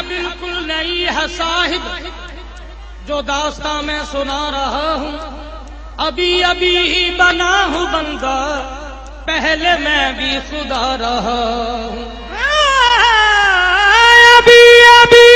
बिल्कुल नई है साहिब, जो दास्तां मैं सुना रहा हूँ। अभी अभी ही बना हूँ बंदा, पहले मैं भी खुदा रहा हूँ। अभी अभी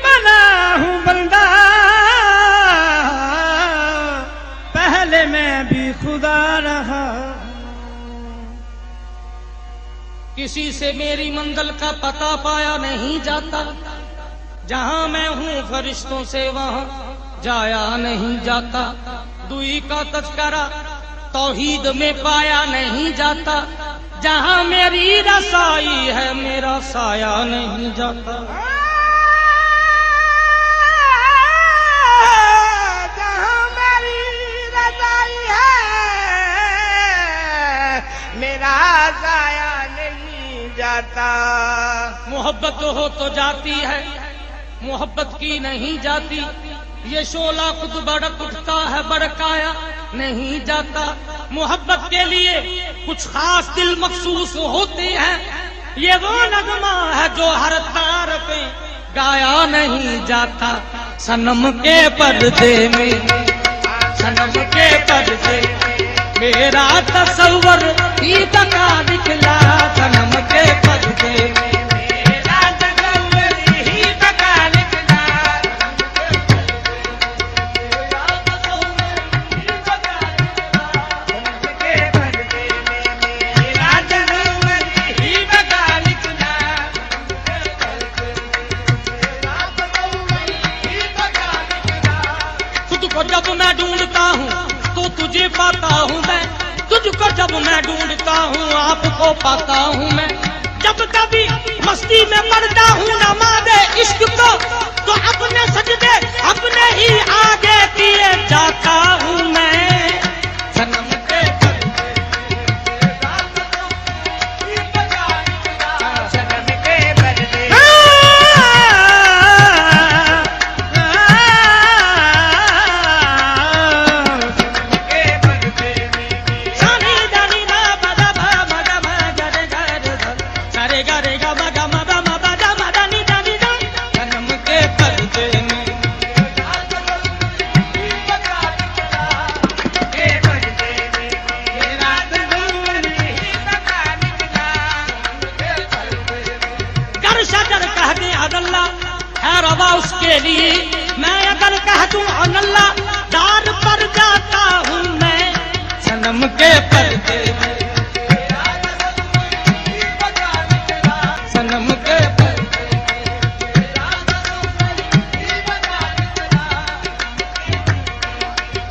बना हूँ बंदा, पहले मैं भी खुदा रहा। किसी से मेरी मंजिल का पता पाया नहीं जाता, जहां मैं हूं फरिश्तों से वहां जाया नहीं जाता। दुई का तज़किरा तौहीद में पाया नहीं जाता, जहां मेरी रसाई है मेरा साया नहीं जाता। जहां मेरी रसाई है मेरा साया नहीं जाता। मोहब्बत हो तो जाती है, मोहब्बत की नहीं जाती। ये शोला खुद भड़क उठता है, भड़काया नहीं जाता। मोहब्बत के लिए कुछ खास दिल मखसूस होते हैं। ये वो नगमा है जो हर तार पे गाया नहीं जाता। सनम के पर्दे में, सनम के पर्दे मेरा तस्वर ही बका निकला। सनम के पर्दे मेरा तस्वर ही बका निकला। सनम के पर्दे मेरा तस्वर ही बका निकला। खुद को जब मैं ढूंढता हूँ तो तुझे पाता हूँ मैं, तुझको जब मैं ढूंढता हूँ आपको पाता हूँ मैं। जब कभी मस्ती में पड़ता हूँ नमाज़े इश्क को, तो अपने सजदे अपने ही आगे किए जाता हूँ मैं। सनम के सनम के पर्दे उसके लिए मैं अगर कह दूं अल्लाह दार पर जाता हूँ मैं। सनम के पर्दे में, सनम के पर्दे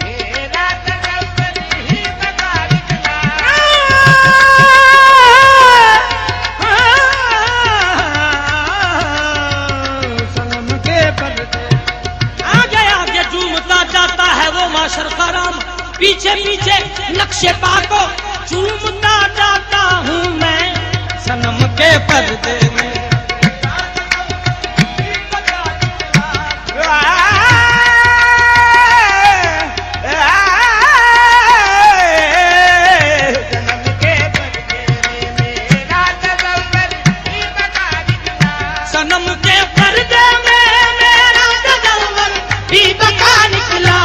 मेरा तस्वर ही बका निकला। आगे आगे झूमता जाता है वो माशर का राम, पीछे पीछे नक्शे पा को झूमता जाता हूँ मैं। सनम के पर्दे में सनम के पर्दे में मेरा तस्वर ही बका निकला। सनम के पर्दे में मेरा तस्वर ही बका निकला।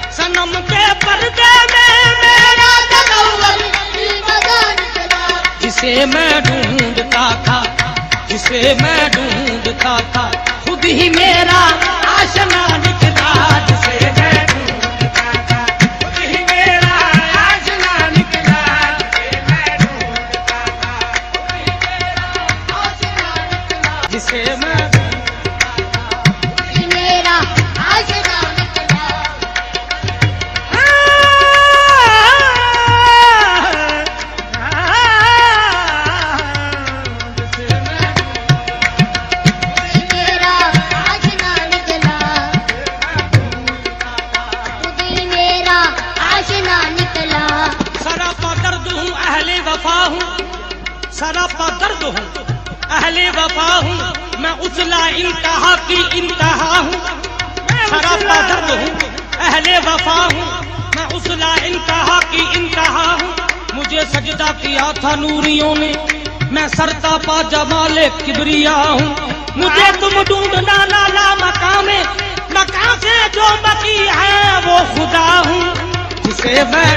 सनम के पर्दे में मेरा तस्वर ही बका निकला। जिसे मैं ढूंढता था, जिसे मैं ढूंढता था, खुद ही मेरा आशना निकला। जिसे मैं ढूंढता था, खुद ही मेरा आशना निकला। जिसे मैं ढूंढता था, खुद ही मेरा आशना निकला। जिसे मैं ढूंढता था, खुद ही मेरा आशना निकला। सरापा दर्द हूँ, अहले वफा हूँ, मैं उस ला इंतहा की इंतहा हूँ, सरापा दर्द हूँ, अहले वफा हूँ। मैं उस ला इंतहा की इंतहा हूँ, मुझे सजदा किया था नूरियों ने, मैं सरता पा जमाले किबरिया हूँ। मुझे तुम ढूंढना नाला मकामे, मकाम से जो बकी है वो खुदा हूँ, जिसे मैं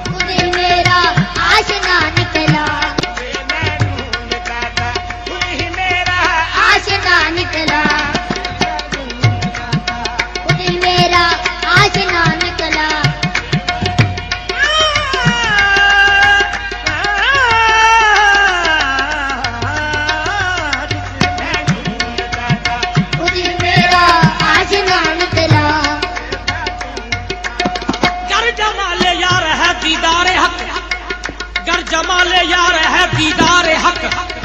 खुद ही मेरा आशना निकला, आशना निकला, खुद ही मेरा आशना निकला। जमाले यार है दीदार हक,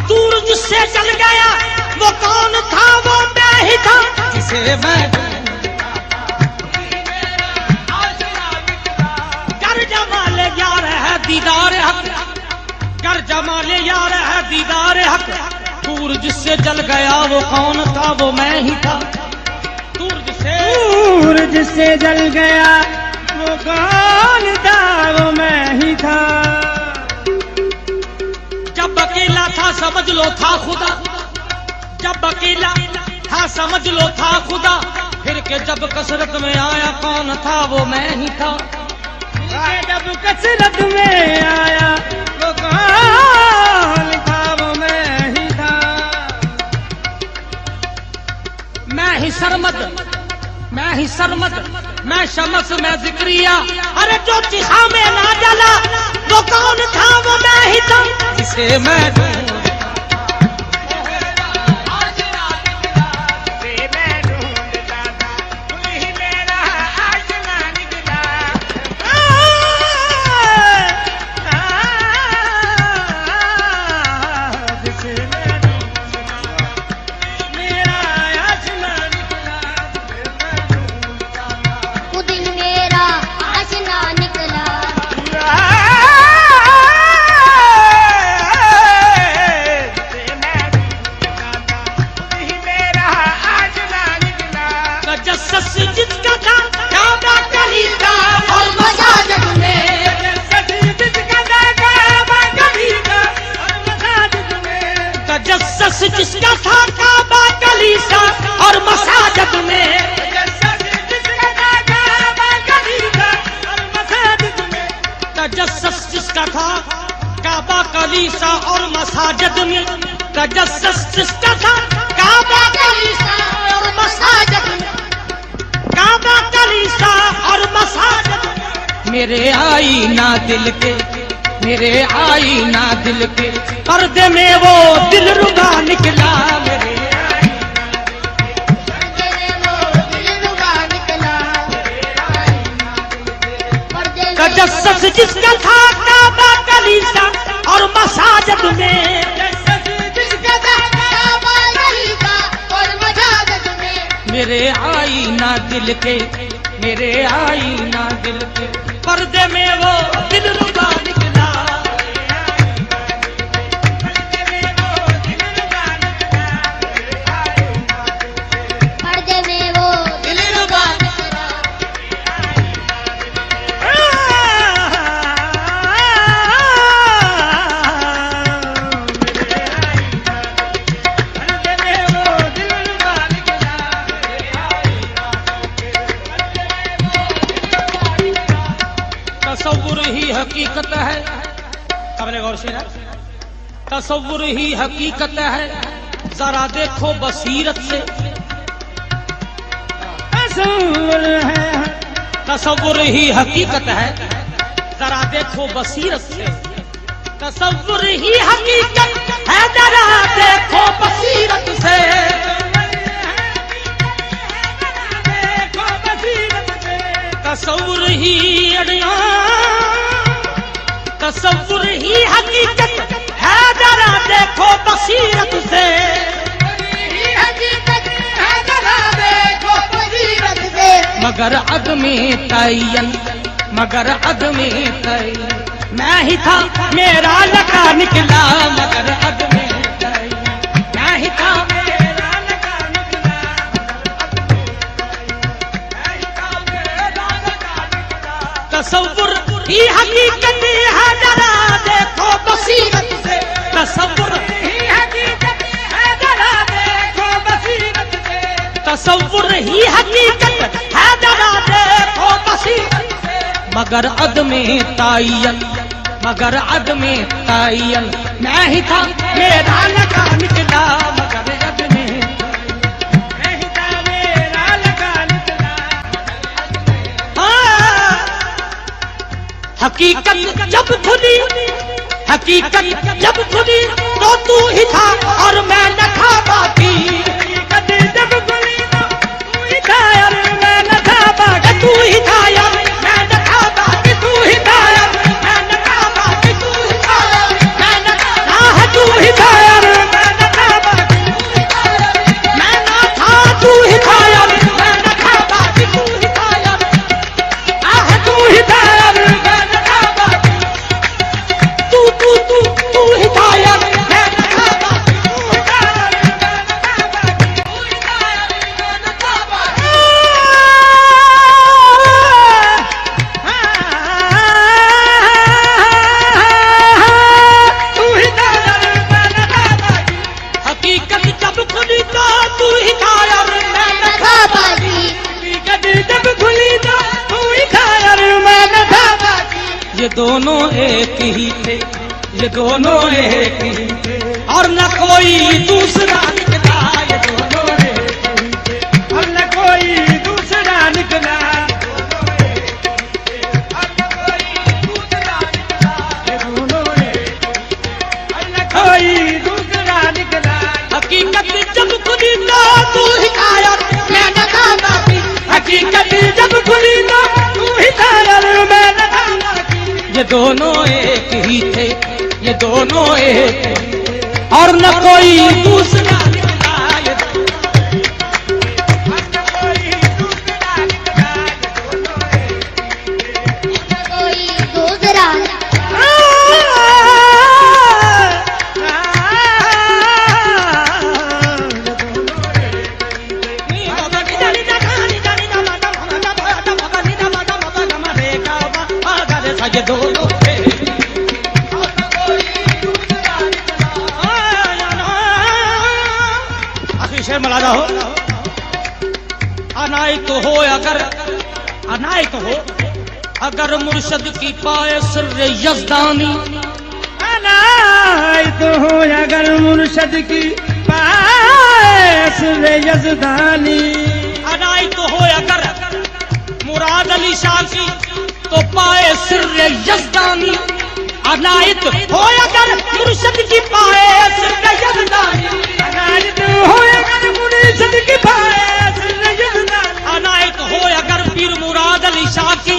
दूर जिससे चल गया वो कौन था, वो मैं ही था, जिसे मैं कर जमाले यार है दीदार हक, कर जमाले यार है दीदार हक, दूर जिससे चल गया वो कौन था, वो मैं ही था, दूर जिससे जल गया वो कौन था, वो मैं ही था। जब अकेला था समझ लो था खुदा, जब अकेला था समझ लो था खुदा, फिर के जब कसरत में आया कौन था, वो मैं ही था, जब कसरत में आया वो कौन था, वो मैं ही था। मैं ही सरमद, मैं ही सरमद, मैं शमस, मैं जिक्रिया, अरे जो चिहा में ना जला वो कौन था, वो मैं ही था, जिसे मैं जिसका था काबा कलीसा और मसाजिद में, जिसका था काबा कलीसा और मसाजिद में, तजस्सस जिसका था काबा कलीसा और मसाजिद में, जिसका था काबा कलीसा और मसाजिद में, तजस्सस जिसका था काबा कलीसा और मसाजिद में, तजस्सस जिसका था काबा कलीसा और मसाजिद में, काबा कलीसा और मसाजिद। मेरे आईना दिल के, मेरे आईना दिल के पर्दे में वो दिल रुबा निकला, मेरे पर्दे में वो दिल रुबा निकला, तजस्सस जिसका था काबा कलीसा और मसाजिद में, जिसका था काबा कलीसा और मसाजिद में, मेरे आईना दिल के, मेरे आईना दिल के पर्दे में वो दिल रुबा निकला, पर्दे में वो दिल रुबा निकला। तसव्वुर ही हकीकत है, आपने गौर से ना, तसव्वुर ही हकीकत है, जरा देखो बसीरत से, तसव्वुर है, तसव्वुर ही हकीकत है, जरा देखो बसीरत से, तसव्वुर ही हकीकत है, जरा देखो बसीरत से, तसव्वुर ही अड़िया, तसव्वुर ही हकीकत है, जरा देखो बसीरत से, मगर अदमे तयन, मगर अदमे तयन, मैं ही था मेरा लका निकला, मगर अदमे तयन, मैं ही था मगर अदमे तायन, मगर अदमे तायन मैं ही था मेरा लगा निकला, मगर अदमे मैं ही था मेरा लगा निकला। हाँ, हकीकत जब खुली, हकीकत जब खुली तो तू ही था और मैं न था बाकी। हकीकत जब खुली तो तू ही था और मैं न था बाकी। तू ही था यार मैं न था बाकी, तू ही था यार मैं न था बाकी, तू ही था यार मैं न था, तू ही था यार मैं न था बाकी, मैं न था, तू ही था यार मैं न था बाकी, तू ही था यार, तू ही था यार मैं न था बाकी, तू ही था यार मैं न था बाकी, तू ही था यार मैं न था बाकी, तू ही था यार मैं न था बाकी। तू ही था यार मैं न था बाकी, हकीकत जब खुली तो तू ही था यार मैं न था बाकी, हकीकत जब खुली तो तू ही था यार मैं न था बाकी। ये दोनों एक ही थे, ये दोनों एक ही थे और न कोई दूसरा निकला, ये दोनों एक ही थे और न कोई दूसरा निकला, और न कोई दूसरा निकला, ये दोनों एक और न कोई दूसरा निकला। हकीकत जब खुली तो तू ही था यार मैं न था बाकी, हकीकत जब खुली तो तू ही था यार मैं न था बाकी। ये दोनों एक ही थे, ये दोनों एक और न कोई दूसरा निकला, ये दोनों और न कोई दूसरा निकला, ये दोनों एक कोई दूसरा ये दोनों शेर मलादा हो, अनायत हो अगर, अनायत हो अगर मुर्शद की पाए सिर्रे यज़दानी, अनायत हो अगर मुर्शद की पाए सिर्रे यज़दानी, अनायत हो अगर मुराद अली शाह की तो पाए सिर्रे यज़दानी, अनायत हो अगर मुर्शद की पाए सिर्रे यज़दानी, अनायत हो अगर मुर्शद की पाए सिर्रे यज़दानी, अनायत हो अगर पीर मुराद अली शाह की,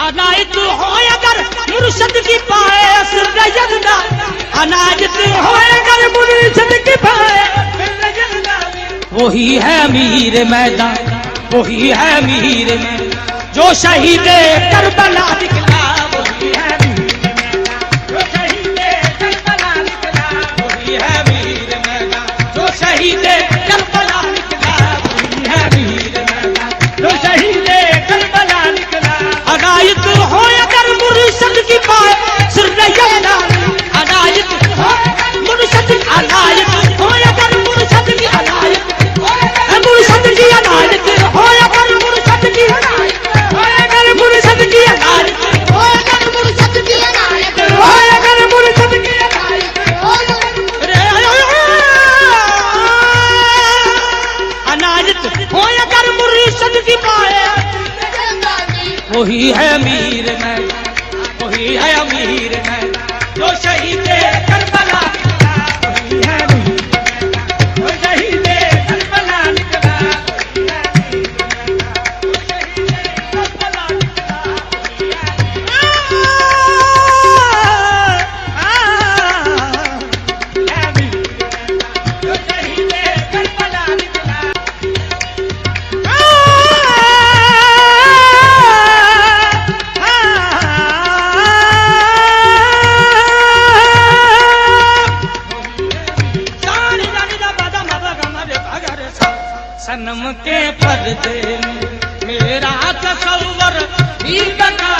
अनायत हो अगर मुर्शद की पाए सिर्रे यज़दानी, अनायत हो अगर मुर्शद की पाए सिर्रे यज़दानी। वही है मीर मैदान, वही है मीर मैदान जो शहीद करबला निकला, वही है मीर मैदान जो शहीद करबला निकला, वही है मीर मैदान जो शहीद करबला निकला, वही है मीर मैदान जो शहीद करबला निकला। अनायत हो अगर मुर्शद की पाए सिर्रे यज़दानी, अनायत हो मुर्शद, अनायत हो अगर मुर्शद की, अनायत मुर्शद की, अनायत हो अगर मुर्शद की, मुर्शद की अनायत हो अगर मुर्शद की अनायत हो अगर मुर्शद की अनायत हो अनायत हो अगर मुर्शद की पाए, वही है मीर मैदान, वही है अमीर मैदान जो शहीद करबला निकला, वही है मीर मैदान जो शहीद करबला निकला, सनम के पर्दे में मेरा तसव्वुर भी बना